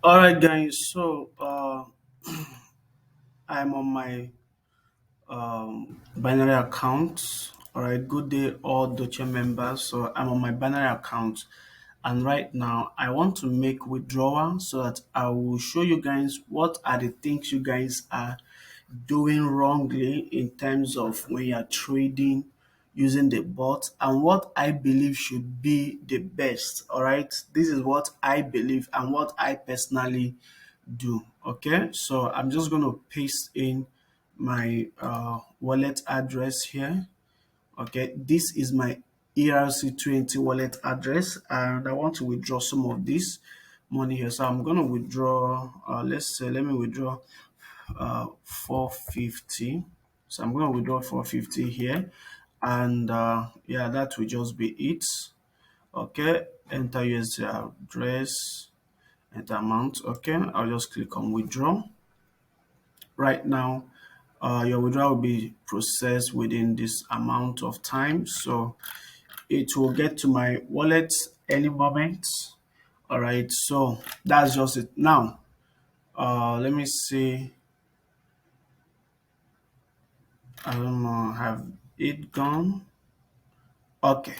All right, guys. So I'm on my binary account. All right, good day, all Dochain members. So I'm on my binary account, and right now I want to make withdrawal so that I will show you guys what are the things you guys are doing wrongly in terms of when you are trading using the bot and what I believe should be the best. All right, this is what I believe and what I personally do. Okay, so I'm just going to paste in my wallet address here. Okay, this is my ERC20 wallet address, and I want to withdraw some of this money here. So I'm going to withdraw, let's say, let me withdraw 450. So I'm going to withdraw 450 here, and yeah, that will just be it. Okay, enter USD address, enter amount. Okay, I'll just click on withdraw. Right now, your withdrawal will be processed within this amount of time. So it will get to my wallet any moment. All right, so that's just it. Now, let me see. I don't know, have it gone? Okay,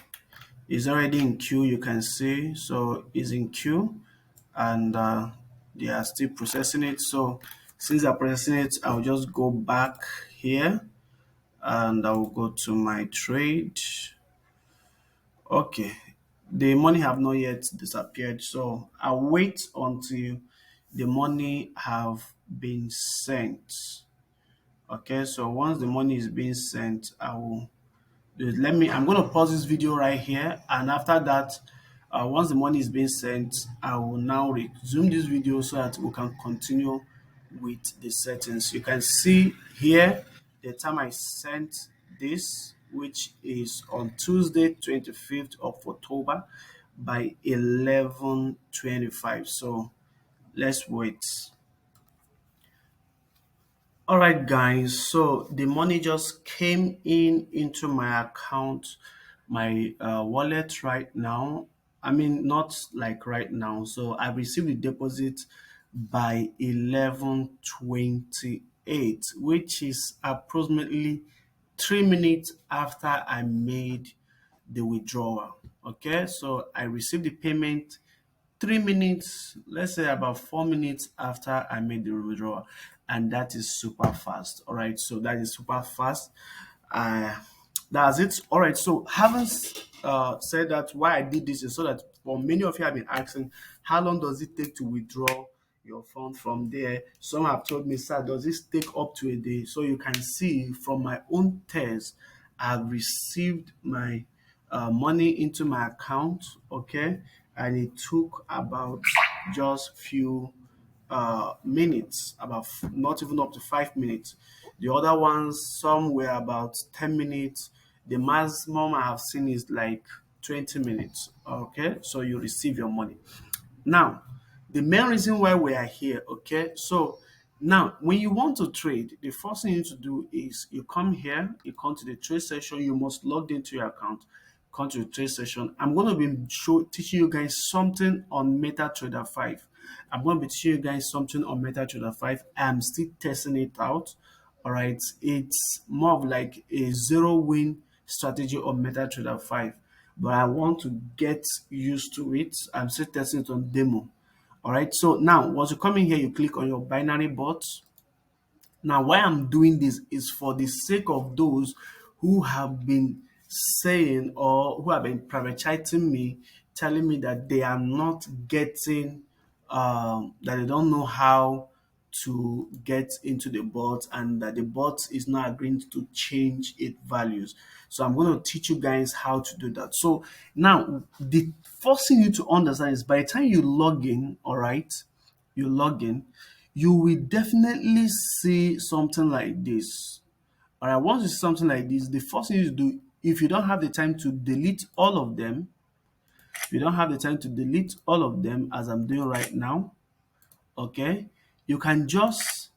it's already in queue, you can see. So it's in queue and they are still processing it. So since they're processing it, I'll just go back here and I will go to my trade. Okay, the money have not yet disappeared, so I'll wait until the money have been sent. Okay, so once the money is being sent, I will I'm going to pause this video right here, and after that, once the money is being sent, I will now resume this video so that we can continue with the settings. You can see here the time I sent this, which is on Tuesday 25th of October by 11:25. So let's wait. All right, guys. So the money just came in into my account, my wallet right now. I mean, not like right now. So I received the deposit by 11:28, which is approximately 3 minutes after I made the withdrawal. Okay, so I received the payment 3 minutes, let's say about 4 minutes after I made the withdrawal, and that is super fast. All right, so that is super fast. Uh, that's it. All right, so having said that, why I did this is so that for many of you have been asking, how long does it take to withdraw your fund from there? Some have told me, sir, does this take up to a day? So you can see from my own test, I've received my money into my account, okay, and it took about just few minutes, about not even up to 5 minutes. The other ones, some were about 10 minutes. The maximum I have seen is like 20 minutes. Okay, so you receive your money. Now, the main reason why we are here, okay, so now when you want to trade, the first thing you need to do is you come here, you come to the trade session, you must log into your account, come to the trade session. I'm going to be teaching you guys something on MetaTrader 5. I'm going to be teaching you guys something on MetaTrader 5. I'm still testing it out. All right, it's more of like a zero win strategy on MetaTrader 5, but I want to get used to it. I'm still testing it on demo. All right, so now once you come in here, you click on your binary bot. Now, why I'm doing this is for the sake of those who have been saying or who have been private chatting me, telling me that they are not getting, that they don't know how to get into the bot and that the bot is not agreeing to change its values. So I'm going to teach you guys how to do that. So now the first thing you need to understand is by the time you log in, all right, you log in, you will definitely see something like this. All right, once you see something like this, the first thing you do, if you don't have the time to delete all of them, if you don't have the time to delete all of them as I'm doing right now, okay, you can just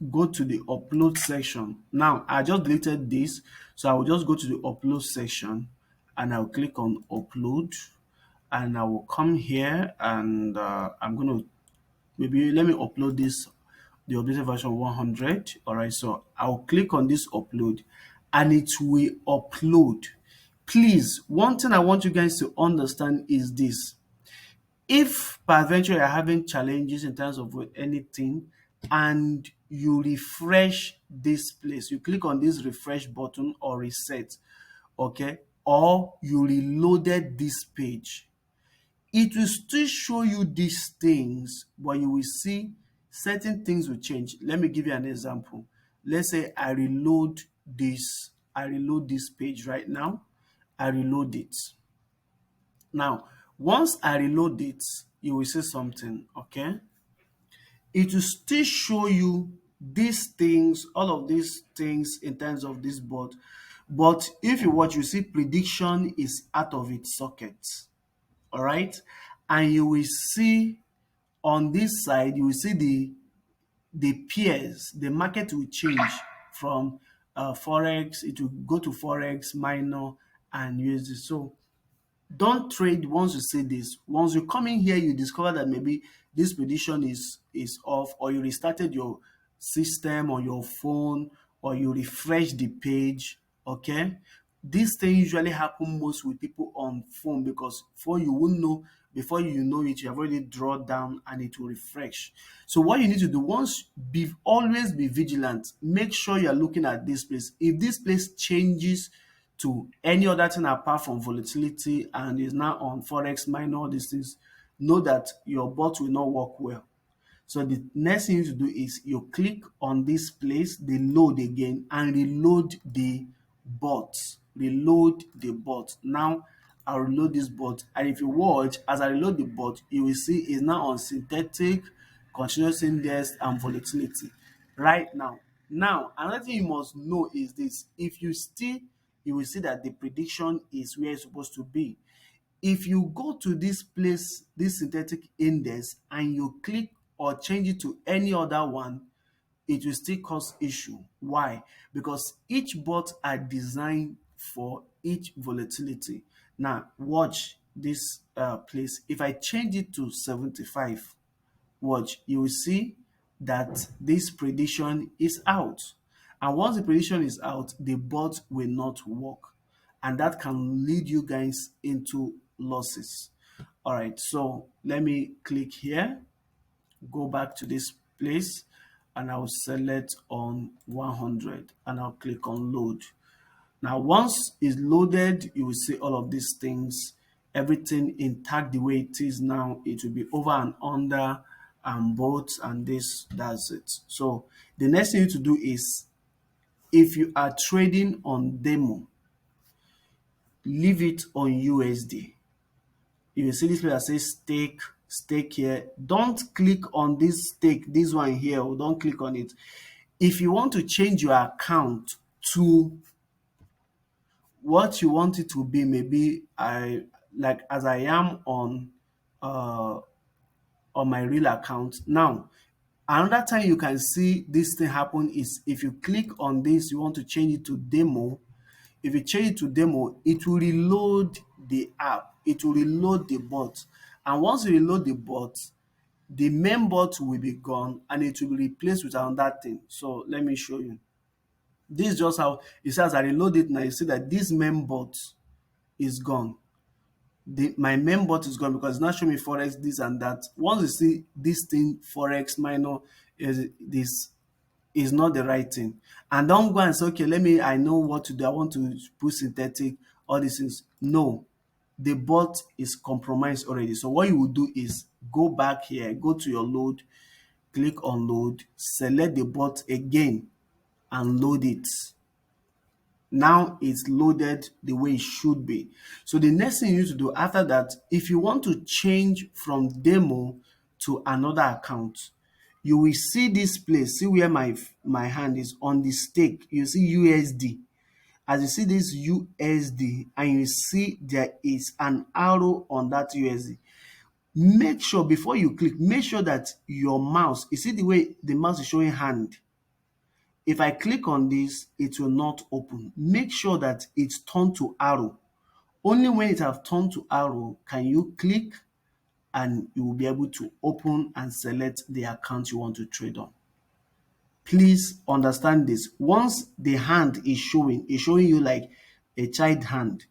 go to the upload section. Now, I just deleted this, so I will just go to the upload section and I'll click on upload and I will come here and I'm going to maybe let me upload this, the updated version 100. All right, so I'll click on this upload and it will upload. Please, one thing I want you guys to understand is this: if peradventure you're having challenges in terms of anything and you refresh this place, you click on this refresh button or reset, okay, or you reloaded this page, it will still show you these things, but you will see certain things will change. Let me give you an example. Let's say I reload this page right now. I reload it. Now, once I reload it, you will see something, okay? It will still show you these things, all of these things in terms of this board. But if you watch, you see prediction is out of its socket, all right? And you will see on this side, you will see the pairs, the market will change from Forex, it will go to Forex, minor, and USD. So don't trade once you see this. Once you come in here, you discover that maybe this prediction is off, or you restarted your system on your phone, or you refresh the page. Okay, this thing usually happen most with people on phone, because phone you won't know, before you know it, you have already drawn down and it will refresh. So what you need to do, always be vigilant. Make sure you are looking at this place. If this place changes to any other thing apart from volatility and is now on Forex, minor, all these things, know that your bot will not work well. So the next thing you need to do is you click on this place, the load again, and reload the bot. Reload the bot. Now I'll reload this bot, and if you watch, as I reload the bot, you will see it's now on synthetic, continuous index, and volatility right now. Now, another thing you must know is this: if you still, you will see that the prediction is where it's supposed to be. If you go to this place, this synthetic index, and you click or change it to any other one, it will still cause issue. Why? Because each bot are designed for each volatility. Now, watch this place. If I change it to 75, watch, you will see that this prediction is out. And once the prediction is out, the bot will not work. And that can lead you guys into losses. All right, so let me click here, go back to this place, and I'll select on 100 and I'll click on load. Now, once it's loaded, you will see all of these things, everything intact the way it is now. It will be over and under and both, and this, that's it. So the next thing you need to do is, if you are trading on demo, leave it on USD. You will see this place that says stake here. Don't click on this stake, this one here, or don't click on it. If you want to change your account to what you want it to be, maybe as I am on my real account. Now, another time you can see this thing happen is if you click on this, you want to change it to demo. If you change it to demo, it will reload the app, it will reload the bot. And once you reload the bot, the main bot will be gone and it will be replaced with another thing. So let me show you. This is just how it says. I reload it now. You see that this main bot is gone. My main bot is gone because it's not showing me Forex, this and that. Once you see this thing, Forex minor, this is not the right thing. And don't go and say, okay, I know what to do. I want to put synthetic, all these things. No, the bot is compromised already. So what you will do is go back here, go to your load, click on load, select the bot again and load it. Now it's loaded the way it should be. So the next thing you need to do after that, if you want to change from demo to another account, you will see this place. See where my hand is on the stake. You see USD. As you see this USD and you see there is an arrow on that USD, make sure before you click, make sure that your mouse, you see the way the mouse is showing hand. If I click on this, it will not open. Make sure that it's turned to arrow. Only when it has turned to arrow can you click and you will be able to open and select the account you want to trade on. Please understand this. Once the hand is showing, it's showing you like a child hand.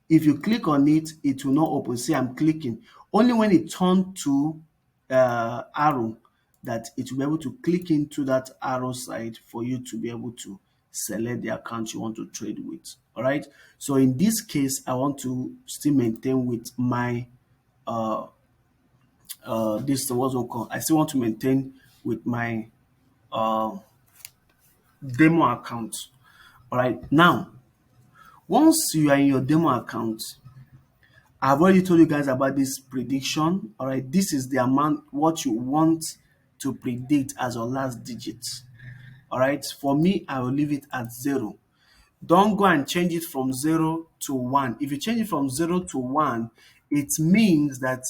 If you click on it, it will not open. See, I'm clicking. Only when it turns to arrow that it will be able to click into that arrow side for you to be able to select the account you want to trade with. All right. So in this case, I want to still maintain with my this what's it called. I still want to maintain with my uh, demo account. All right. Now, once you are in your demo account, I've already told you guys about this prediction. All right, this is the amount what you want to predict as your last digit. All right, for me, I will leave it at 0. Don't go and change it from 0 to 1. If you change it from 0 to 1, it means that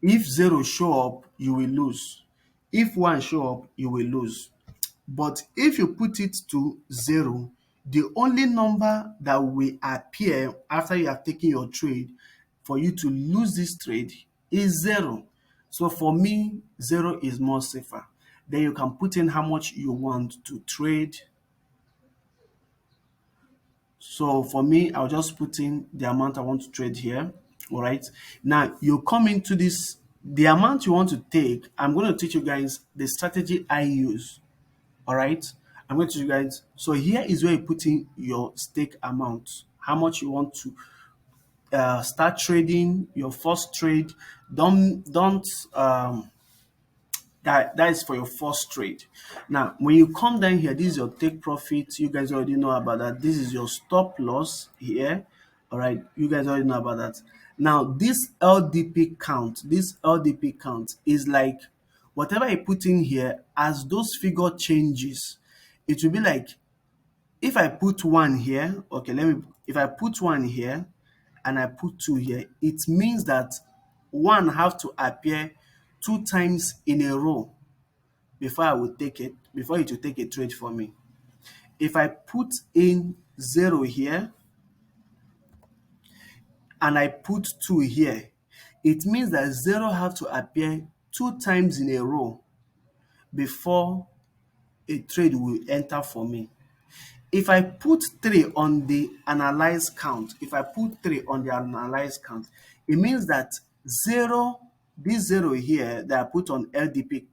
if 0 show up, you will lose. If 1 show up, you will lose. But if you put it to 0, the only number that will appear after you have taken your trade for you to lose this trade is 0. So for me, 0 is more safer. Then you can put in how much you want to trade. So for me, I'll just put in the amount I want to trade here. All right. Now you come into this, the amount you want to take. I'm going to teach you guys the strategy I use. All right. I'm going to teach you guys. So here is where you put in your stake amount, how much you want to start trading, your first trade. Don't that is for your first trade. Now, when you come down here, this is your take profit. You guys already know about that. This is your stop loss here. All right, you guys already know about that. Now, this LDP count is like whatever I put in here, as those figure changes, it will be like if I put 1 here, okay, if I put 1 here and I put 2 here, it means that 1 have to appear 2 times in a row before I will take it, before it will take a trade for me. If I put in 0 here and I put 2 here, it means that 0 have to appear 2 times in a row before a trade will enter for me. If I put 3 on the analyze count, it means that 0, this 0 here that I put on LDP,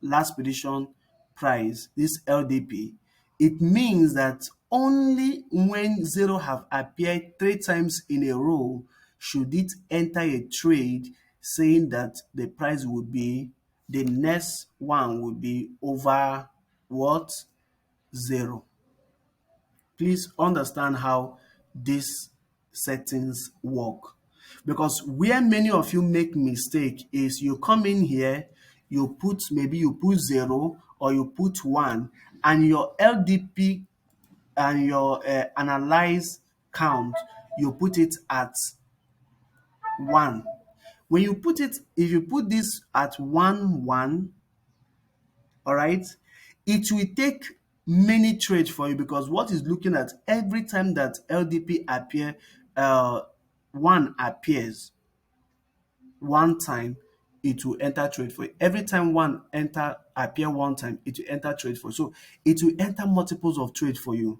last prediction price, this LDP, it means that only when 0 have appeared 3 times in a row should it enter a trade saying that the price would be, the next one would be over what? 0. Please understand how these settings work. Because where many of you make mistake is you come in here, maybe you put 0 or you put 1, and your LDP and your analyze count, you put it at 1. When you put it, if you put this at 1, 1, all right, it will take many trades for you because what is looking at every time that LDP appear, one appears one time, it will enter trade for you. Every time one appear one time, it will enter trade for you. So it will enter multiples of trade for you,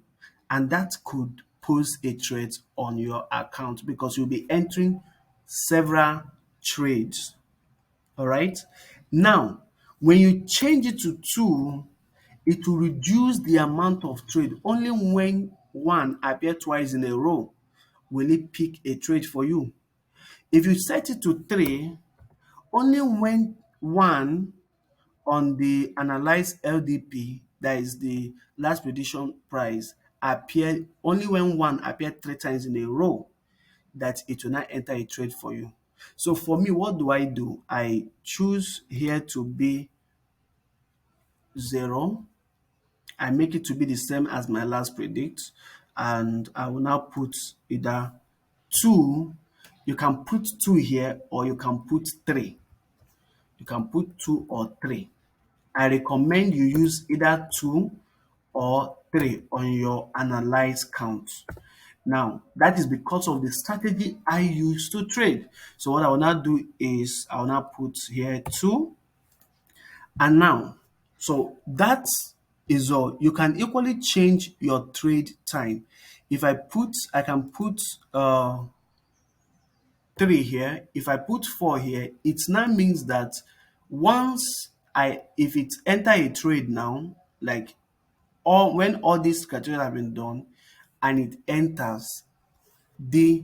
and that could pose a threat on your account because you'll be entering several trades. All right. Now, when you change it to 2, it will reduce the amount of trade. Only when 1 appear twice in a row will it pick a trade for you. If you set it to 3, only when 1 on the analyzed LDP, that is the last prediction price, only when 1 appear 3 times in a row, that it will not enter a trade for you. So for me, what do? I choose here to be 0. I make it to be the same as my last predict, and I will now put either 2. You can put 2 here or you can put 3. You can put 2 or 3. I recommend you use either 2 or 3 on your analyze count. Now, that is because of the strategy I use to trade. So what I will now do is I will now put here 2. And now, so that is all. You can equally change your trade time. If I can put 3 here. If I put 4 here, it now means that if it enter a trade now, like when all these criteria have been done and it enters, the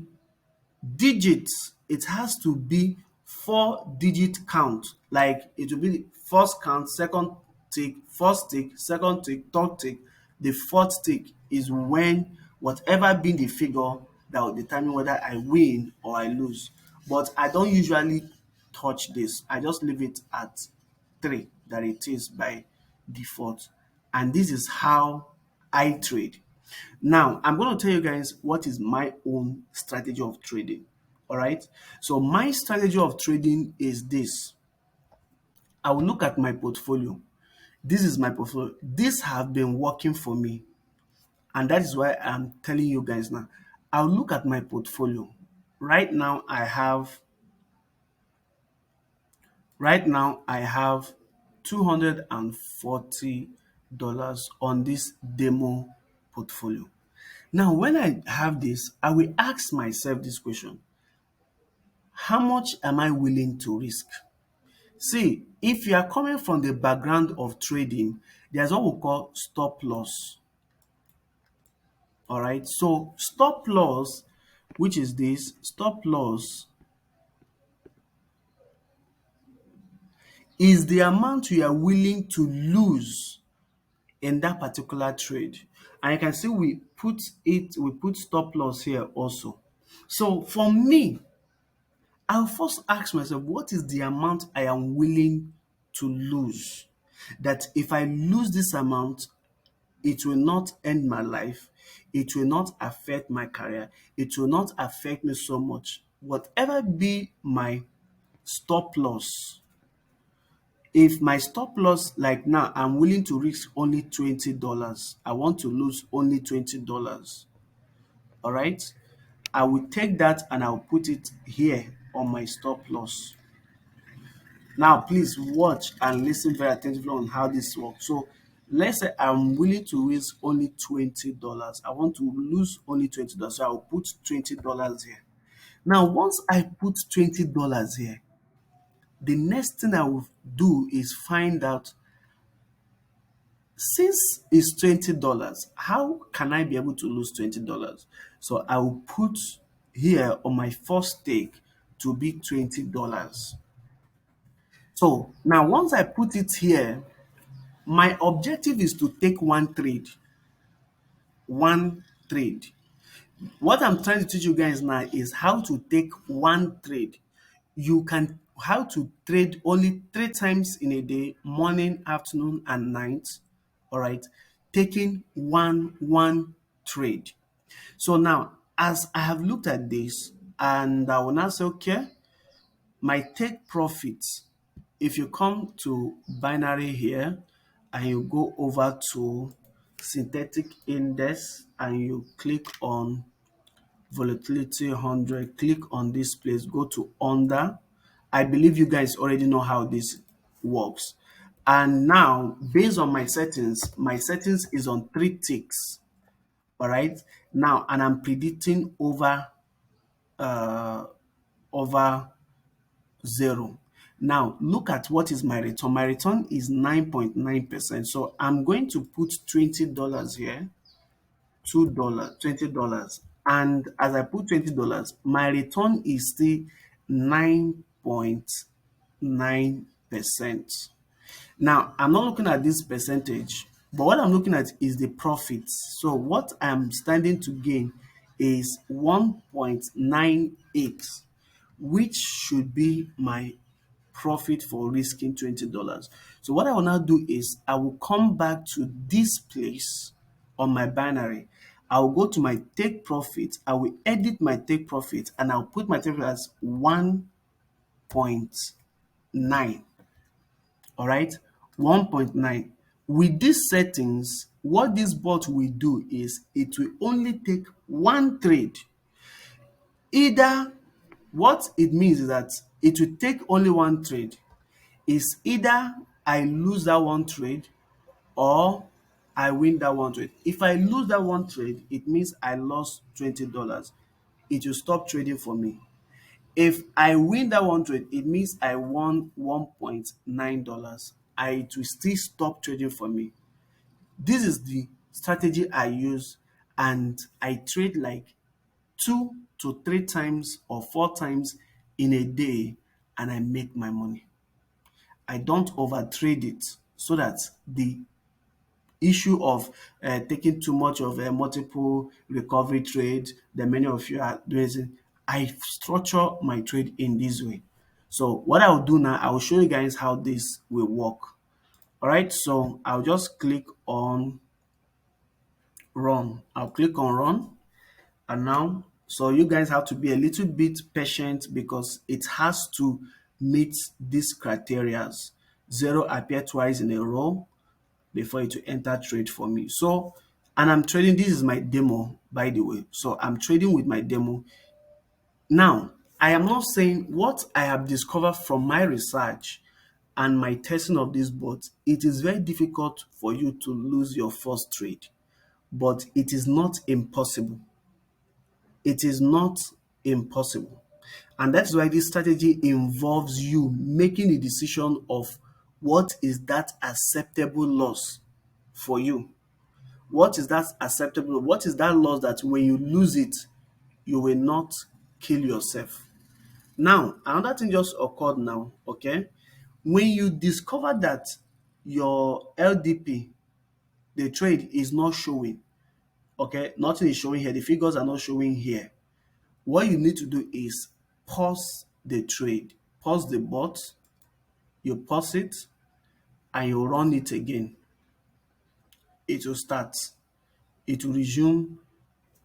digits, it has to be 4-digit count. Like it will be first count, second tick, first tick, second tick, third tick. The fourth tick is when whatever be the figure that will determine whether I win or I lose. But I don't usually touch this. I just leave it at 3 that it is by default. And this is how I trade. Now, I'm going to tell you guys what is my own strategy of trading. All right. So, my strategy of trading is this. I will look at my portfolio. This is my portfolio. This have been working for me. And that is why I'm telling you guys now. I'll look at my portfolio. Right now, I have $240 on this demo portfolio. Now, when I have this, I will ask myself this question: how much am I willing to risk? See, if you are coming from the background of trading, there's what we call stop loss. All right. So, stop loss, which is this stop loss, is the amount you are willing to lose in that particular trade. And you can see we put stop loss here also. So, for me, I'll first ask myself, what is the amount I am willing to lose? That if I lose this amount, it will not end my life. It will not affect my career. It will not affect me so much. Whatever be my stop loss, if my stop loss, like now, I'm willing to risk only $20. I want to lose only $20. All right. I will take that and I'll put it here on my stop loss. Now, please watch and listen very attentively on how this works. So, let's say I'm willing to risk only $20. I want to lose only $20. So, I'll put $20 here. Now, once I put $20 here, the next thing I will do is find out, since it's $20, how can I be able to lose $20? So, I will put here on my first stake to be $20. So, now once I put it here, my objective is to take one trade. One trade. What I'm trying to teach you guys now is how to take one trade. You can how to trade only 3 times in a day: morning, afternoon, and night. All right, taking one trade. So now, as I have looked at this, and I will now say, okay, my take profits. If you come to binary here and you go over to synthetic index and you click on volatility 100, click on this place, go to under. I believe you guys already know how this works. And now, based on my settings is on 3 ticks. All right. Now, and I'm predicting uh, over 0. Now, look at what is my return. My return is 9.9%. So I'm going to put $20 here, $2, $20. And as I put $20, my return is still 9.9%. Now, I'm not looking at this percentage, but what I'm looking at is the profits. So what I'm standing to gain is 1.98, which should be my profit for risking $20. So what I will now do is I will come back to this place on my binary. I will go to my take profit. I will edit my take profit and I'll put my take profit as 1.9. All right, 1.9. With these settings, what this bot will do is it will only take one trade. Either what it means is that it will take only one trade. Is either I lose that one trade or I win that one trade. If I lose that one trade, it means I lost $20. It will stop trading for me. If I win that one trade, it means I won $1.9. It will still stop trading for me. This is the strategy I use, and I trade like 2 to 3 times or 4 times in a day, and I make my money. I don't overtrade it so that the issue of taking too much of a multiple recovery trade that many of you are doing is I structure my trade in this way. So what I'll do now, I will show you guys how this will work. All right, so I'll just click on run. I'll click on run, and now so you guys have to be a little bit patient because it has to meet these criteria. Zero appear twice in a row before it will enter trade for me. So, and I'm trading, this is my demo, by the way. So I'm trading with my demo. Now, I am not saying what I have discovered from my research and my testing of this bot, it is very difficult for you to lose your first trade, but it is not impossible. It is not impossible. And that's why this strategy involves you making a decision of what is that acceptable loss for you. What is that acceptable? What is that loss that when you lose it, you will not kill yourself? Now, another thing just occurred now, okay? When you discover that your LDP, the trade is not showing, okay? Nothing is showing here. The figures are not showing here. What you need to do is pause the trade. Pause the bot, you pause it, and you run it again. It will start. It will resume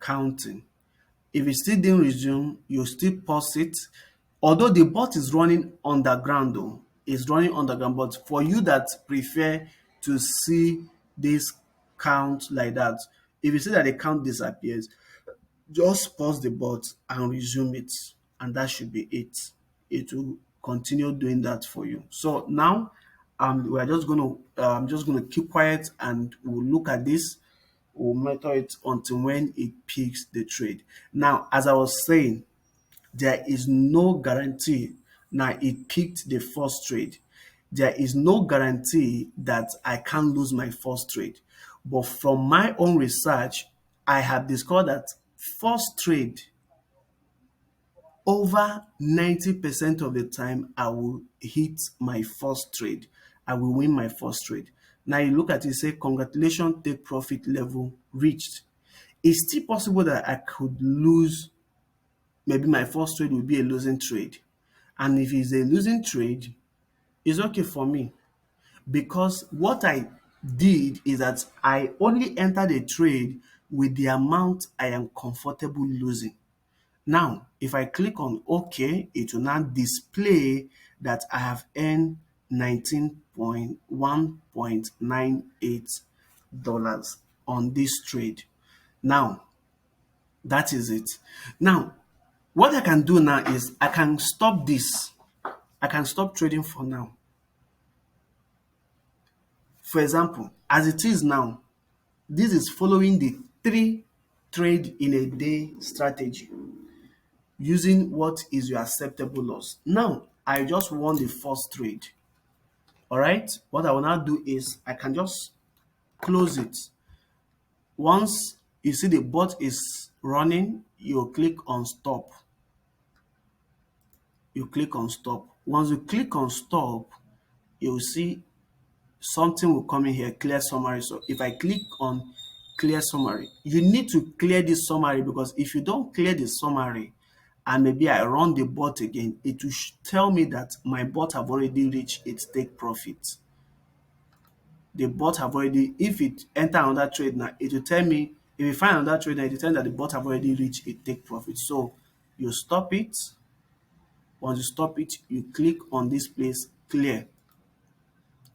counting. If it still didn't resume, you still pause it. Although the bot is running underground though, it's running underground, but for you that prefer to see this count like that, if you see that the count disappears, just pause the bot and resume it, and that should be it. It will continue doing that for you. So now we're just gonna I'm just gonna keep quiet and we'll look at this. We'll monitor it until when it peaks the trade. Now, as I was saying, there is no guarantee. Now it peaked the first trade. There is no guarantee that I can't lose my first trade. But from my own research, I have discovered that first trade, over 90% of the time, I will hit my first trade. I will win my first trade. Now you look at it, say, congratulations, take profit level reached. It's still possible that I could lose. Maybe my first trade will be a losing trade. And if it's a losing trade, it's okay for me because what I did is that I only entered a trade with the amount I am comfortable losing. Now, if I click on OK, it will now display that I have earned 19.1.98 on this trade. Now, that is it. Now, what I can do now is I can stop this. I can stop trading for now. For example, as it is now, this is following the 3 trade in a day strategy using what is your acceptable loss. Now, I just won the first trade. All right, what I will now do is I can just close it. Once you see the bot is running, you click on stop. You click on stop. Once you click on stop, you'll see something will come in here, clear summary. So if I click on clear summary, you need to clear this summary because if you don't clear the summary and maybe I run the bot again, it will tell me that my bot have already reached its take profit. The bot have already, if it enter another trade now, it will tell me, if you find another trade now, it will tell me that the bot have already reached its take profit. So you stop it. Once you stop it, you click on this place, clear.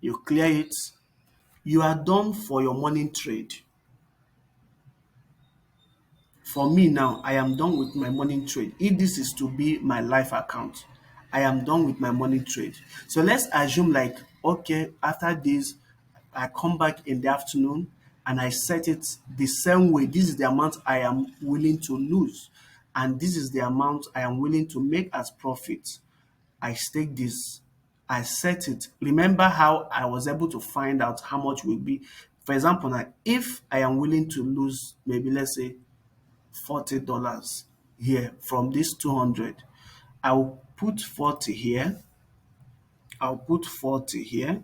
You clear it, You are done for your morning trade. For me now, I am done with my morning trade. If this is to be my life account, I am done with my morning trade. So let's assume like, okay, after this, I come back in the afternoon and I set it the same way. This is the amount I am willing to lose, and this is the amount I am willing to make as profit. I stake this, I set it. Remember how I was able to find out how much will be. For example, now if I am willing to lose maybe let's say $40 here from this 200, I'll put 40 here, I'll put 40 here,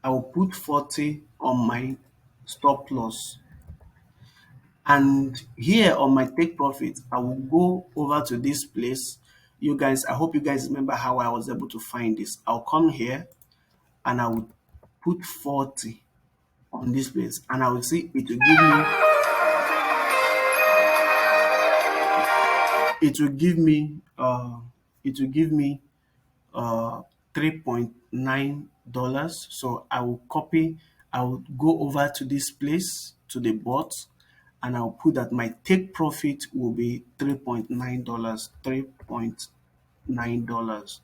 I'll put 40 on my stop loss. And here on my take profit, I will go over to this place. You guys, I hope you guys remember how I was able to find this. I'll come here and I will put 40 on this place, and I will see it will give me it will give me uh $3.9. So I will copy, I will go over to this place to the bot, and I'll put that my take profit will be $3.9, $3.9,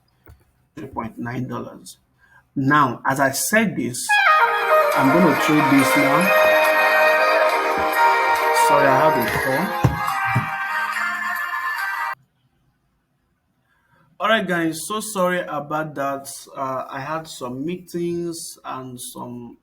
$3.9. Now, as I said this, I'm going to trade this now. Sorry, I have a call. All right, guys. So sorry about that. I had some meetings and some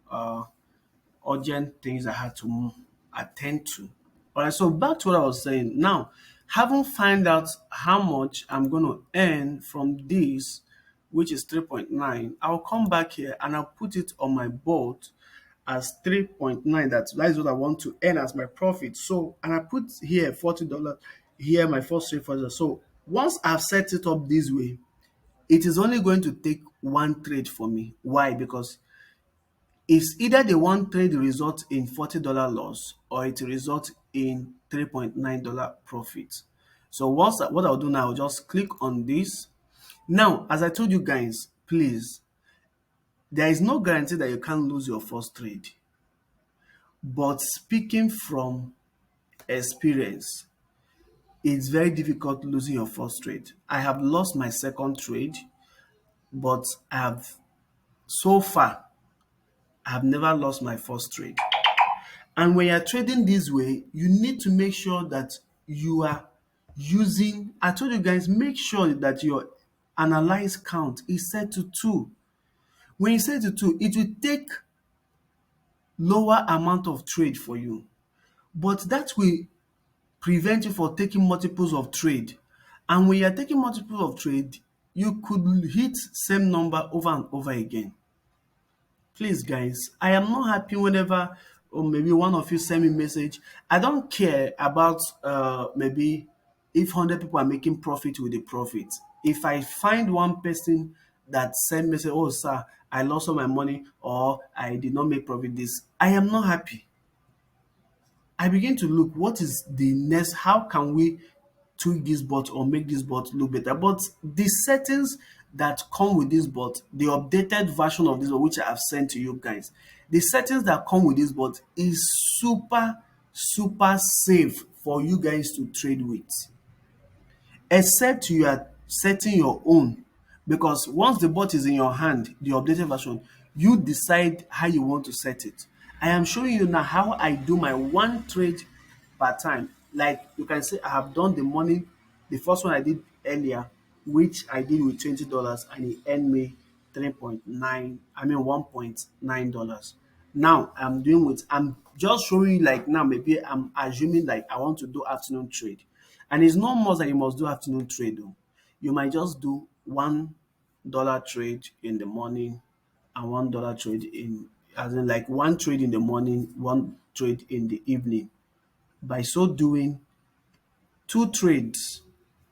urgent things I had to attend to. All right. So back to what I was saying. Now, having find out how much I'm going to earn from this, which is 3.9, I'll come back here and I'll put it on my board as 3.9. That is what I want to earn as my profit. So, and I put here $40, here my first trade for. So once I've set it up this way, it is only going to take one trade for me. Why? Because it's either the one trade result in $40 loss or it result in $3.9 profit. So what I'll do now, I'll just click on this. Now, as I told you guys, please, there is no guarantee that you can't lose your first trade. But speaking from experience, it's very difficult losing your first trade. I have lost my second trade, but so far I have never lost my first trade. And when you're trading this way, you need to make sure that you are using, I told you guys, make sure that your analyze count is set to 2. When you set to 2, it will take lower amount of trade for you. But that will prevent you from taking multiples of trade. And when you're taking multiples of trade, you could hit same number over and over again. Please guys, I am not happy whenever or maybe one of you send me message. I don't care about maybe if 100 people are making profit with the profit. If I find one person that send me say, oh sir, I lost all my money or I did not make profit this, I am not happy. I begin to look what is the next, how can we tweak this bot or make this bot look better. But the settings that come with this bot, the updated version of this bot, which I have sent to you guys, the settings that come with this bot is super safe for you guys to trade with, except you are setting your own, because once the bot is in your hand, the updated version, you decide how you want to set it. I am showing you now how I do my one trade per time. Like you can see, I have done the morning, the first one I did earlier, which I did with $20, and it earned me 3.9, I mean $1.9. Now I'm just showing you, like now maybe I'm assuming like I want to do afternoon trade. And it's not more that you must do afternoon trade though. You might just do $1 trade in the morning and $1 trade in, as in like one trade in the morning, one trade in the evening. By so doing, two trades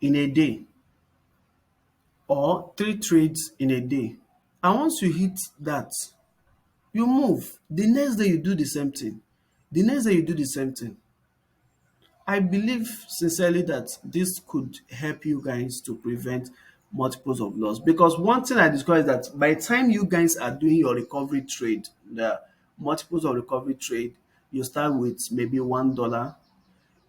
in a day or three trades in a day. And once you hit that, you move. The next day you do the same thing. The next day you do the same thing. I believe sincerely that this could help you guys to prevent multiples of loss, because one thing I discovered is that by the time you guys are doing your recovery trade, multiples of recovery trade, you start with maybe $1.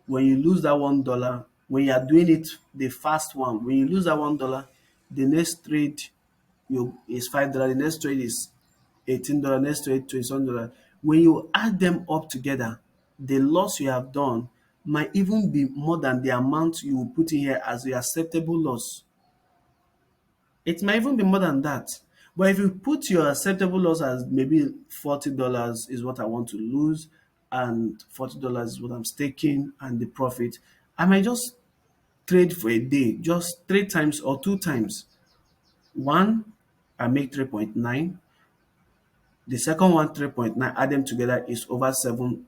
When you lose that $1, when you are doing it the fast one, when you lose that $1, the next trade you is $5, the next trade is $18, next trade $27. When you add them up together, the loss you have done might even be more than the amount you will put in here as the acceptable loss. It might even be more than that. But if you put your acceptable loss as maybe $40 is what I want to lose, and $40 is what I'm staking, and the profit, I might just trade for a day, just three times or two times. One, I make 3.9. The second one, 3.9. Add them together is over $7.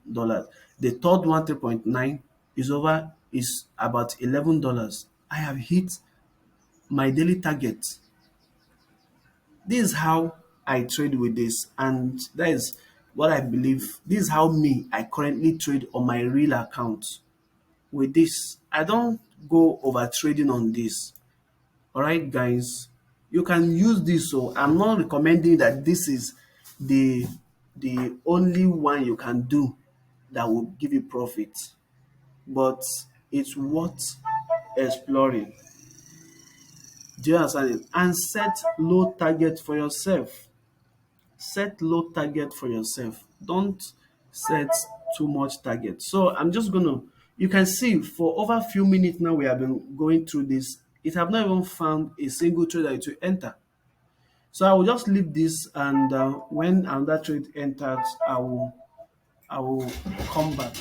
The third one, 3.9, is about $11. I have hit my daily target. This is how I trade with this, and that is what I believe. This is how me I currently trade on my real account with this. I don't go over trading on this. All right, guys, you can use this. So I'm not recommending that this is the the only one you can do that will give you profit, but it's worth exploring. Do you understand it? And set low target for yourself. Set low target for yourself. Don't set too much target. So I'm just gonna, you can see for over a few minutes now we have been going through this. It have not even found a single trade that to enter. So I will just leave this, and when another trade enters, I will come back.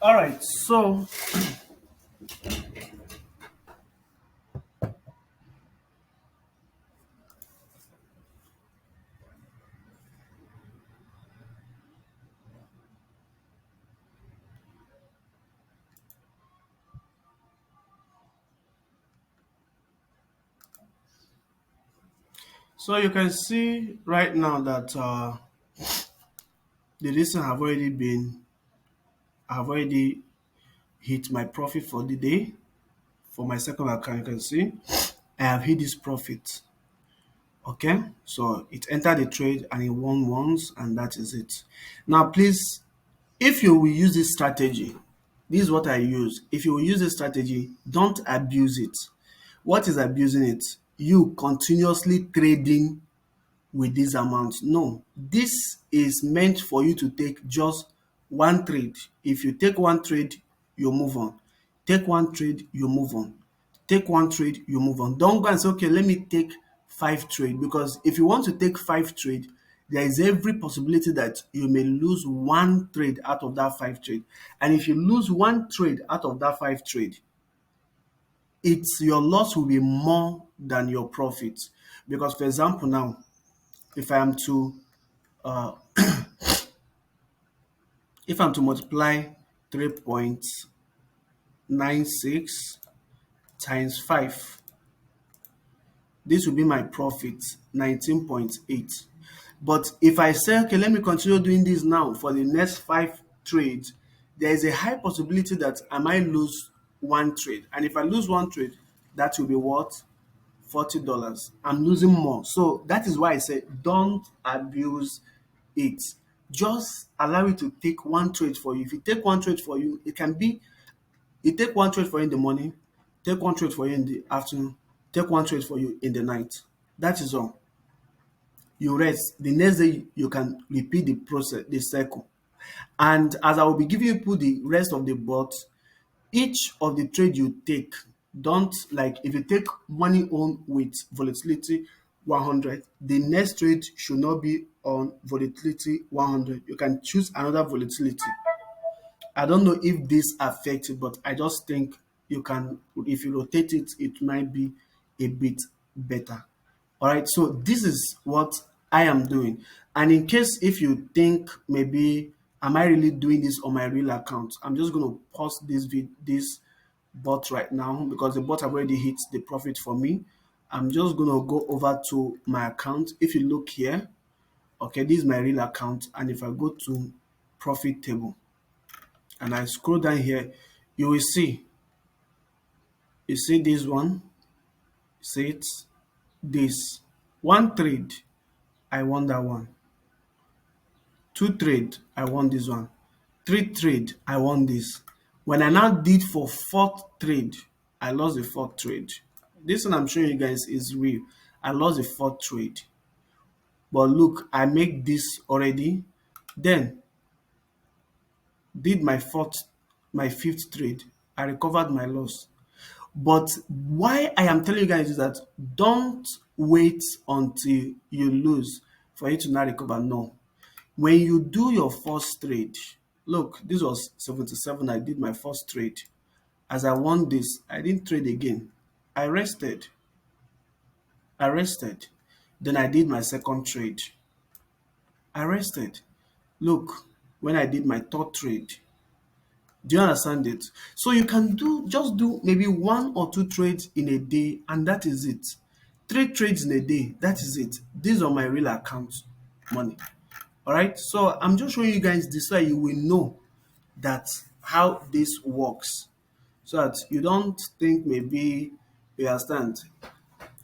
All right, so you can see right now that the reason have already hit my profit for the day. For my second account, you can see I have hit this profit. Okay, so it entered the trade and it won once, and that is it. Now, please, if you will use this strategy, this is what I use. If you will use this strategy, don't abuse it. What is abusing it? You continuously trading with this amount. No, this is meant for you to take just one trade. If you take one trade, you move on. Take one trade, you move on. Take one trade, you move on. Don't go and say, okay, let me take five trade, because if you want to take five trade, there is every possibility that you may lose one trade out of that five trade. And if you lose one trade out of that five trade, it's your loss will be more than your profit. Because for example, now if I am to uh, if I'm to multiply 3.96 times 5, this will be my profit, 19.8. But if I say, okay, let me continue doing this now for the next five trades, there is a high possibility that I might lose one trade. And if I lose one trade, that will be what? $40. I'm losing more. So that is why I said don't abuse it. Just allow it to take one trade for you. If you take one trade for you, it can be you take one trade for you in the morning, take one trade for you in the afternoon, take one trade for you in the night. That is all. You rest. The next day you can repeat the process, the cycle. And as I will be giving you the rest of the bot, each of the trade you take, don't like if you take money on with volatility 100, the next trade should not be on volatility 100. You can choose another volatility. I don't know if this affects it, but I just think you can, if you rotate it, it might be a bit better. All right, so this is what I am doing. And in case if you think maybe, am I really doing this on my real account? I'm just going to pause this bot right now because the bot have already hit the profit for me. I'm just going to go over to my account. If you look here, okay, this is my real account. And if I go to profit table, and I scroll down here, you will see, you see this one, see it, this one trade, I won that one. Two trade, I won this one. Three trade, I won this. When I now did for fourth trade, I lost the fourth trade. This one I'm showing you guys is real. I lost the fourth trade. But look, I make this already. Then did my fifth trade. I recovered my loss. But why I am telling you guys is that don't wait until you lose for you to not recover. No. When you do your first trade, look, this was 77. I did my first trade. As I won this, I didn't trade again. I rested. I rested. Then I did my second trade. I rested. Look, when I did my third trade, do you understand it? So you can just do maybe one or two trades in a day, and that is it. Three trades in a day, that is it. These are my real account money. All right. So I'm just showing you guys this so you will know that how this works, so that you don't think maybe you understand.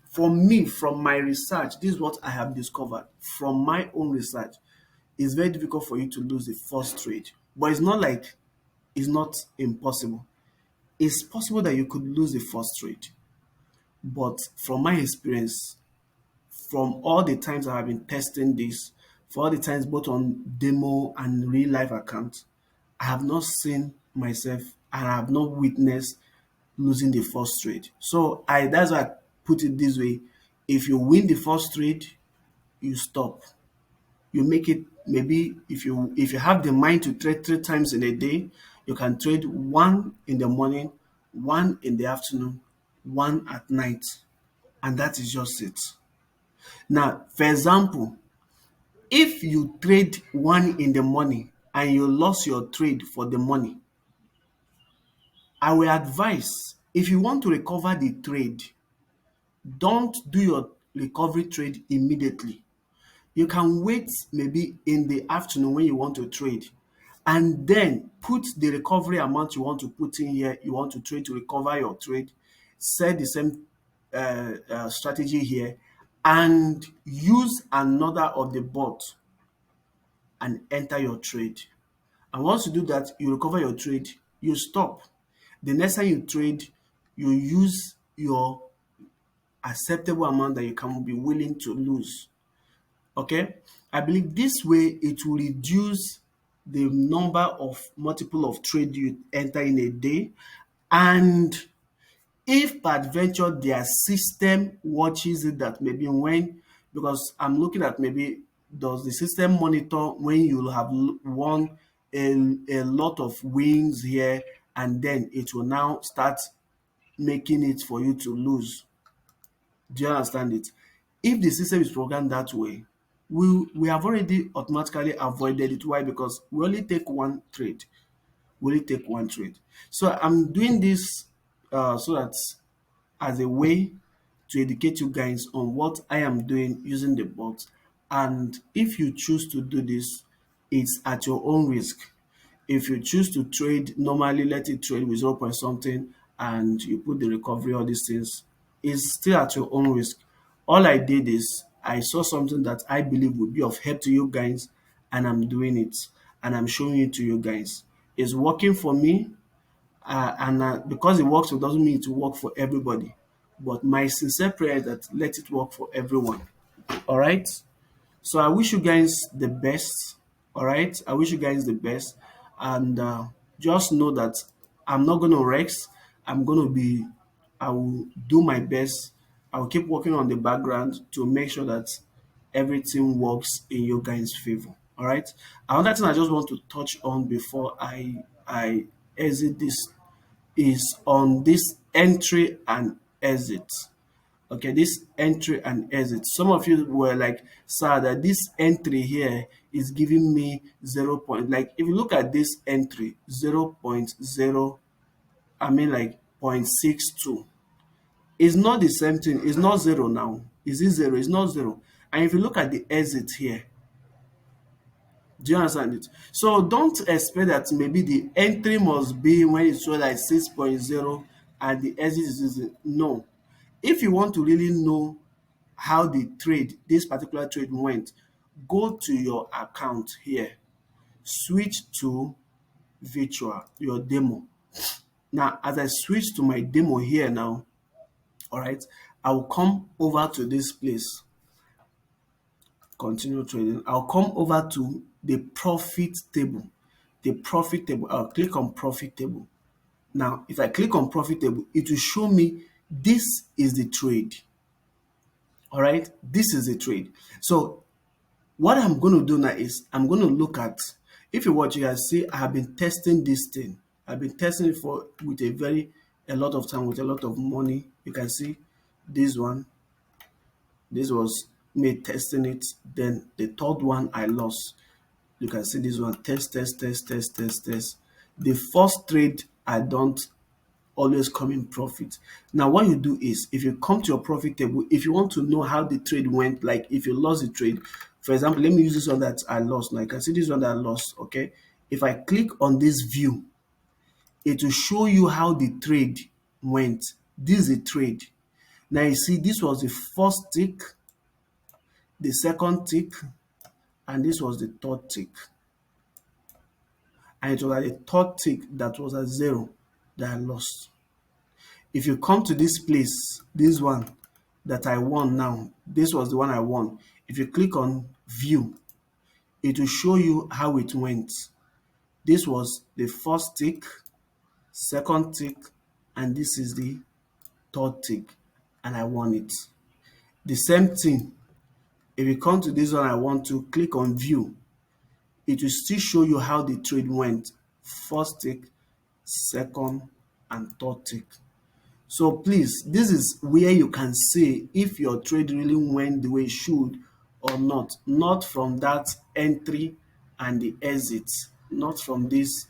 For me, from my research, this is what I have discovered from my own research. It's very difficult for you to lose the first trade, but it's not like it's not impossible. It's possible that you could lose the first trade, but from my experience, from all the times I have been testing this, for all the times both on demo and real life accounts, I have not seen myself and I have not witnessed losing the first trade. So that's why I put it this way. If you win the first trade, you stop. You make it maybe if you have the mind to trade three times in a day, You can trade one in the morning, one in the afternoon, one at night, and that is just it. Now, for example, if you trade one in the morning and you lost your trade for the money, I will advise, if you want to recover the trade, don't do your recovery trade immediately. You can wait maybe in the afternoon when you want to trade, and then put the recovery amount you want to put in here, you want to trade to recover your trade, set the same strategy here, and use another of the bot and enter your trade. And once you do that, you recover your trade, you stop. The next time you trade, you use your acceptable amount that you can be willing to lose. Okay? I believe this way it will reduce the number of multiple of trade you enter in a day. And if peradventure their system watches it, that maybe when, because I'm looking at maybe, does the system monitor when you have won a lot of wins here, and then it will now start making it for you to lose. Do you understand it? If the system is programmed that way, we have already automatically avoided it. Why? Because we only take one trade. We only take one trade. So I'm doing this so that as a way to educate you guys on what I am doing using the bot. And if you choose to do this, it's at your own risk. If you choose to trade normally, let it trade with 0 point something, and you put the recovery, all these things, it's still at your own risk. All I did is I saw something that I believe would be of help to you guys, and I'm doing it, and I'm showing it to you guys. It's working for me, and because it works, it doesn't mean it will work for everybody. But my sincere prayer is that let it work for everyone. All right. So I wish you guys the best. All right. I wish you guys the best. And just know that I'm not going to rest. I'm going to be, I will do my best. I will keep working on the background to make sure that everything works in your guys' favor. All right. Another thing I just want to touch on before I exit this is on this entry and exit. Okay, this entry and exit. Some of you were like, sir, that this entry here is giving me 0 point. Like, if you look at this entry, 0.0, I mean like 0.62. It's not the same thing. It's not zero now. Is it zero? It's not zero. And if you look at the exit here, do you understand it? So don't expect that maybe the entry must be when it's like 6.0 and the exit is no. If you want to really know how the trade, this particular trade went, go to your account here, switch to virtual, your demo. Now, as I switch to my demo here now, all right, I will come over to this place, continue trading. I'll come over to the profit table. The profit table, I'll click on profit table. Now, if I click on profit table, it will show me this is the trade. All right, this is the trade. So what I'm going to do now is I'm going to look at, if you watch, you can see I have been testing this thing. I've been testing it for with a lot of time, with a lot of money. You can see this one. This was me testing it. Then the third one I lost. You can see this one, test, test, test, test, test, test. The first trade I don't always come in profit. Now, what you do is, if you come to your profit table, if you want to know how the trade went, like if you lost the trade, for example, let me use this one that I lost. Now, you can see this one that I lost, okay? If I click on this view, it will show you how the trade went. This is the trade. Now, you see, this was the first tick, the second tick, and this was the third tick. And it was at the third tick that was at 0 that I lost. If you come to this place, this one that I won now, this was the one I won. If you click on view, it will show you how it went. This was the first tick, second tick, and this is the third tick, and I won it. The same thing, if you come to this one, I want to click on view, it will still show you how the trade went. First tick, second, and third tick. So please, this is where you can see if your trade really went the way it should or not. Not from that entry and the exit, not from this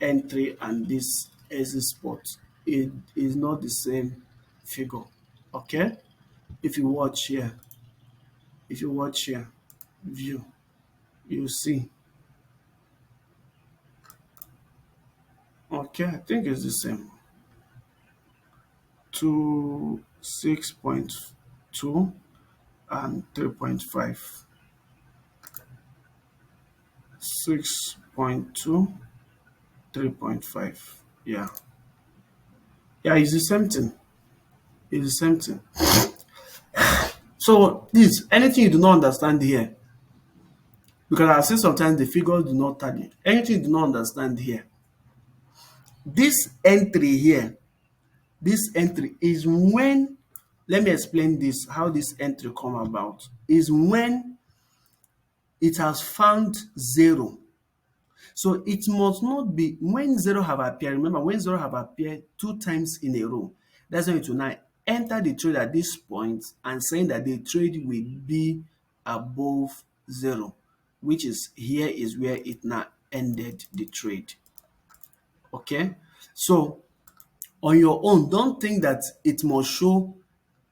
entry and this exit spot. It is not the same figure. Okay? If you watch here, if you watch here, view, you see. Okay, I think it's the same. 6.2 and 3.5. 6.2, 3.5. Yeah. Yeah, it's the same thing. It's the same thing. So this anything you do not understand here, because I say sometimes the figures do not tally. Anything you do not understand here, this entry here, this entry is when, let me explain this, how this entry come about, is when it has found zero. So it must not be when zero have appeared. Remember, when zero have appeared two times in a row, that's when it will now enter the trade at this point and saying that the trade will be above zero, which is here is where it now ended the trade. Okay, so on your own, don't think that it must show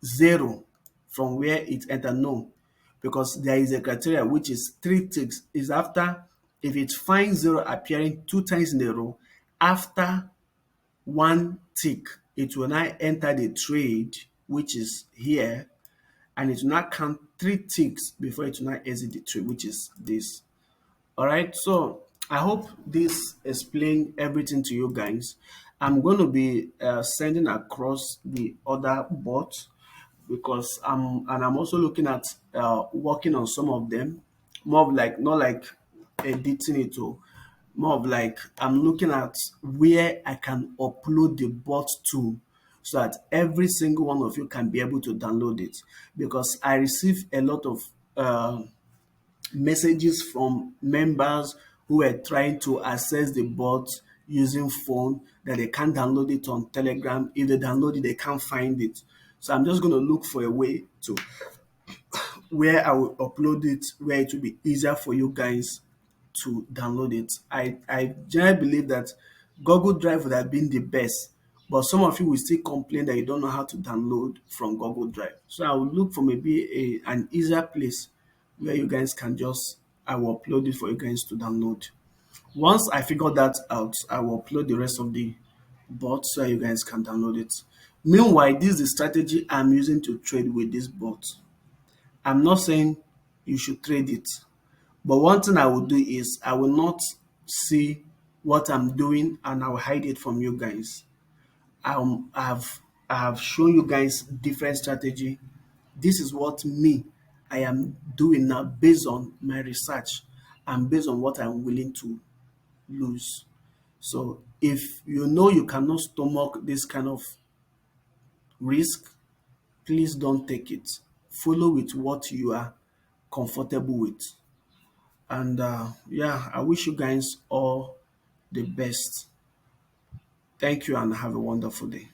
zero from where it entered. No, because there is a criteria which is three ticks. Is after, if it finds zero appearing two times in a row, after one tick, it will now enter the trade, which is here, and it will not count three ticks before it will not exit the trade, which is this. All right, so I hope this explained everything to you guys. I'm going to be sending across the other bots because I'm also looking at working on some of them, more of like not like editing it, or more of like I'm looking at where I can upload the bot to so that every single one of you can be able to download it, because I receive a lot of messages from members who are trying to access the bot using phone, that they can't download it on Telegram. If they download it, they can't find it. So I'm just going to look for a way to where I will upload it, where it will be easier for you guys to download it. I generally believe that Google Drive would have been the best, but some of you will still complain that you don't know how to download from Google Drive. So I will look for maybe an easier place where you guys can just, I will upload it for you guys to download. Once I figure that out, I will upload the rest of the bot so you guys can download it. Meanwhile, this is the strategy I'm using to trade with this bot. I'm not saying you should trade it, but one thing I will do is I will not see what I'm doing and I will hide it from you guys. I have shown you guys different strategy. This is what me I am doing now based on my research and based on what I'm willing to lose. So if you know you cannot stomach this kind of risk, please don't take it. Follow with what you are comfortable with. And yeah, I wish you guys all the best. Thank you and have a wonderful day.